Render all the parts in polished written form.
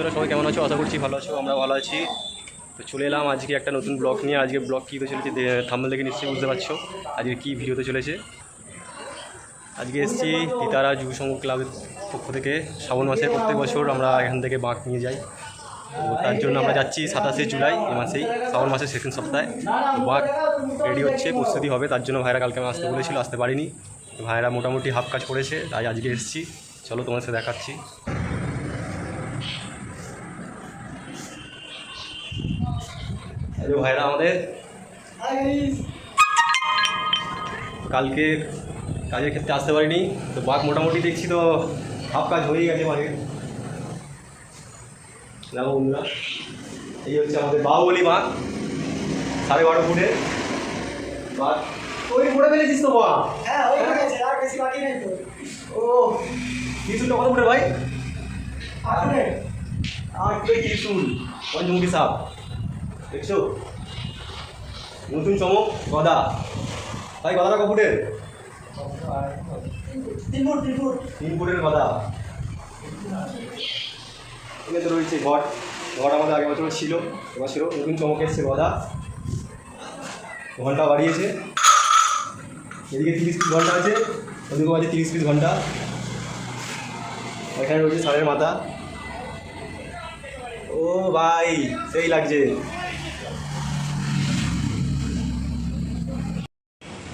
বন্ধুরা সবাই কেমন আছো? আশা করছি ভালো আছো, আমরা ভালো আছি। তো চলে এলাম আজকে একটা নতুন ব্লগ নিয়ে। আজকে ব্লগ কী হতে চলেছে থাম্বনেল দেখে নিশ্চয়ই বুঝতে পারছো আজকে কী ভিডিও হতে চলেছে। আজকে এসেছি তিতারা যুব সংঘ ক্লাবের পক্ষ থেকে। শ্রাবণ মাসে প্রত্যেক বছর আমরা এখান থেকে বাঁক নিয়ে যাই। তো তার জন্য আমরা যাচ্ছি 27শে জুলাই, এই মাসেই শ্রাবণ মাসের সেকেন্ড সপ্তাহে। বাঁক রেডি হচ্ছে, প্রস্তুতি হবে, তার জন্য ভাইরা কালকে আমি আসতে বলেছিল, আসতে পারিনি। ভাইরা মোটামুটি হাফ কাজ করেছে, তাই আজকে এসেছি। চলো তোমার সাথে দেখাচ্ছি। ভাইরা আমাদের কালকে কাজের ক্ষেত্রে আসতে পারিনি, তো বাঘ মোটামুটি দেখছি তো হাফ কাজ হয়েই গেছে বাঘের। দেখো বন্ধুরা, এই হচ্ছে আমাদের বাহুবলী বাঘ, 12.5 ফুটে বাঘ। ওই মোড়ে ফেলেছিস তো বাঘ? হ্যাঁ, ওই গেছে, আর বেশি বাকি নেই তো। ও ত্রিশুলটা কত ফুটে ভাই? 8 ফুটে। 8 ফুটে ত্রিশুল, পঞ্চমুখী সাপ দেখছো, নতুন চমক গদা। ভাই গদাটা ক ফুটের? 3 ফুট 3 ফুটের গদা। এখানে তো রয়েছে ঘট। ঘট আমাদের আগের বছর ছিল, এবছরও নতুন চমক এসছে গদা। ঘন্টা বাড়িয়েছে, এদিকে 30 পিস ঘন্টা আছে, ওদিকেও আছে 30 পিস ঘন্টা। এখানে রয়েছে ষাঁড়ের মাথা। ও ভাই সেই লাগছে।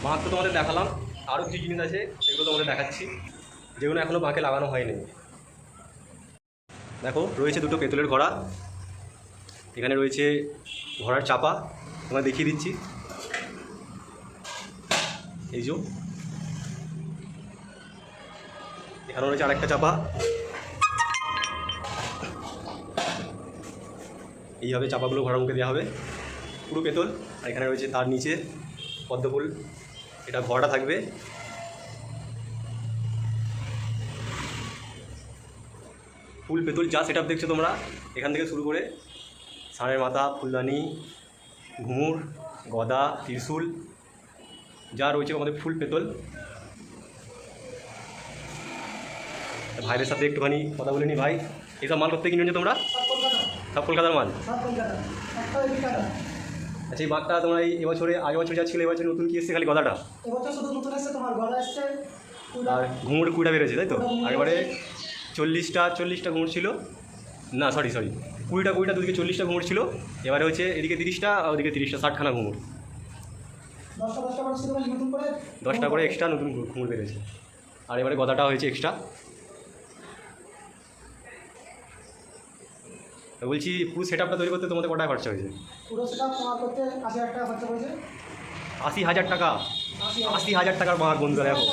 বাঁক তো তোমাদের দেখালাম, আরও কিছু জিনিস আছে সেগুলো তোমাদের দেখাচ্ছি, যেগুলো এখনও বাঁকে লাগানো হয়নি। দেখো রয়েছে দুটো পেতলের ঘোড়া, এখানে রয়েছে ঘোড়ার চাপা, তোমায় দেখিয়ে দিচ্ছি। এই যে এখানে রয়েছে আরেকটা চাপা, এইভাবে চাপাগুলো ঘোড়ার মুখে দেওয়া হবে, পুরো পেতল। আর এখানে রয়েছে তার নিচে পদ্মফুল, এটা ঘোড়াটা থাকবে। ফুল পেতল যা সেট আপ দেখছো তোমরা, এখান থেকে শুরু করে ষাঁড়ের মাথা, ফুলদানি, ঘুঙুর, গদা, ত্রিশূল যা রয়েছে আমাদের ফুল পেতল। ভাইদের সাথে একটুখানি কথা বলে নি। ভাই এইসব মাল করতে কিনে নিয়েছো তোমরা? সব কলকাতার মাল। আচ্ছা এই বাঘটা তোমরা এবছরে আগের বছর যা ছিল, এবছর নতুন কি এসছে? খালি গদাটা এবছর শুধু নতুন এসেছে, তোমার গলা এসেছে আর ঘুঙুর কুড়িটা বেড়েছে, তাই তো? আগেবারে 40টা ঘুঙুর ছিল, না সরি 20টা দুদিকে 40টা ঘুঙুর ছিল। এবারে হচ্ছে এদিকে 30টা আর ওদিকে 30টা, 60খানা ঘুঙুর। 10টা করে এক্সট্রা নতুন ঘুঙুর বেড়েছে। আর এবারে গদাটা হয়েছে এক্সট্রা। বলছি পুরো সেট আপটা তৈরি করতে তোমাদের কটা খরচা হয়েছে? পুরো সেটআপ তোমার করতে 80,000 টাকা খরচা পড়েছে। 80,000 টাকা? 80,000 টাকার বাঁক বন্ধুরা, দেখো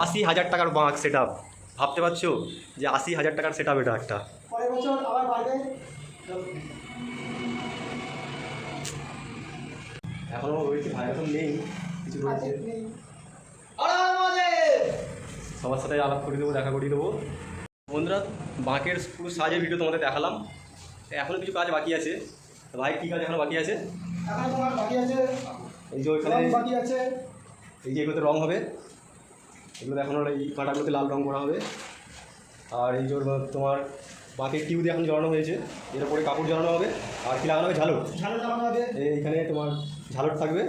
80,000 টাকার বাঁক সেট আপ। ভাবতে পারছো যে 80,000 টাকার সেট আপ এটা একটা? পরের বছর আবার বাড়বে। এখনও রয়েছে, ভাই এখন নেই, কিছু রয়েছে। সবার সাথে আলাপ করে দেবো, দেখা করিয়ে দেবো। বন্ধুরা বাঁকের পুরো সাজের ভিডিও তোমাদের দেখালাম, এখনও কিছু কাজ বাকি আছে। ভাই কী কাজ এখনও বাকি আছে? এখন তোমার বাকি আছে, এই যে ওইখানে বাকি আছে, এই যে এগুলোতে রঙ হবে, এগুলো এখনও এই কাঁটাগুলোতে লাল রঙ করা হবে। আর এই যে তোমার বাঁকের টিউ দিয়ে এখন জড়ানো হয়েছে, এর উপরে কাপড় জড়ানো হবে। আর কি লাগানো হবে? ঝালর লাগানো হবে। এইখানে তোমার ঝালর থাকবে,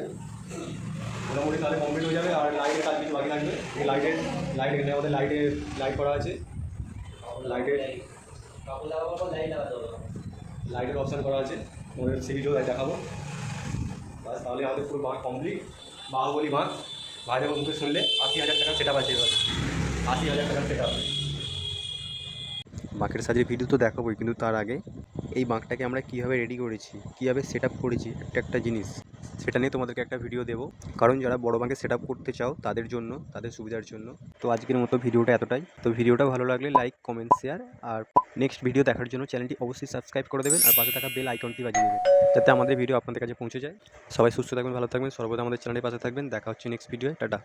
মোটামুটি তাহলে কমপ্লিট হয়ে যাবে। আর লাইটের কাজ কিছু বাকি থাকবে। এই লাইট এখানে আমাদের লাইট করা আছে, লাইটের অপশান করা আছে, আমাদের সিরিজও দেখাবো। বাস তাহলে আমাদের পুরো বাঁক কমপ্লিট। বাহুবলী বাঁক বাইরে মুখে শুনলে 80,000 টাকার সেট আপ আছে। এবার 80,000 টাকার সেট আপ। বাঁকের সাজের ভিডিও তো দেখাবোই, কিন্তু তার আগে এই বাঁকটাকে আমরা কীভাবে রেডি করেছি, কীভাবে সেট আপ করেছি একটা জিনিস, সেটা নিয়ে তোমাদেরকে একটা ভিডিও দেবো। কারণ যারা বড় বাঁকে সেট আপ করতে চাও তাদের জন্য, তাদের সুবিধার জন্য। তো আজকের মতো ভিডিওটা এতটাই। তো ভিডিওটা ভালো লাগলে লাইক, কমেন্ট, শেয়ার, আর নেক্সট ভিডিও দেখার জন্য চ্যানেলটি অবশ্যই সাবস্ক্রাইব করে দেবেন। আর পাশে থাকা বেল আইকনটি বাজিয়ে দেবেন, যাতে আমাদের ভিডিও আপনাদের কাছে পৌঁছে যায়। সবাই সুস্থ থাকবেন, ভালো থাকবেন, সর্বদা আমাদের চ্যানেলের পাশে থাকবেন। দেখা হচ্ছে নেক্সট ভিডিও। টাটা।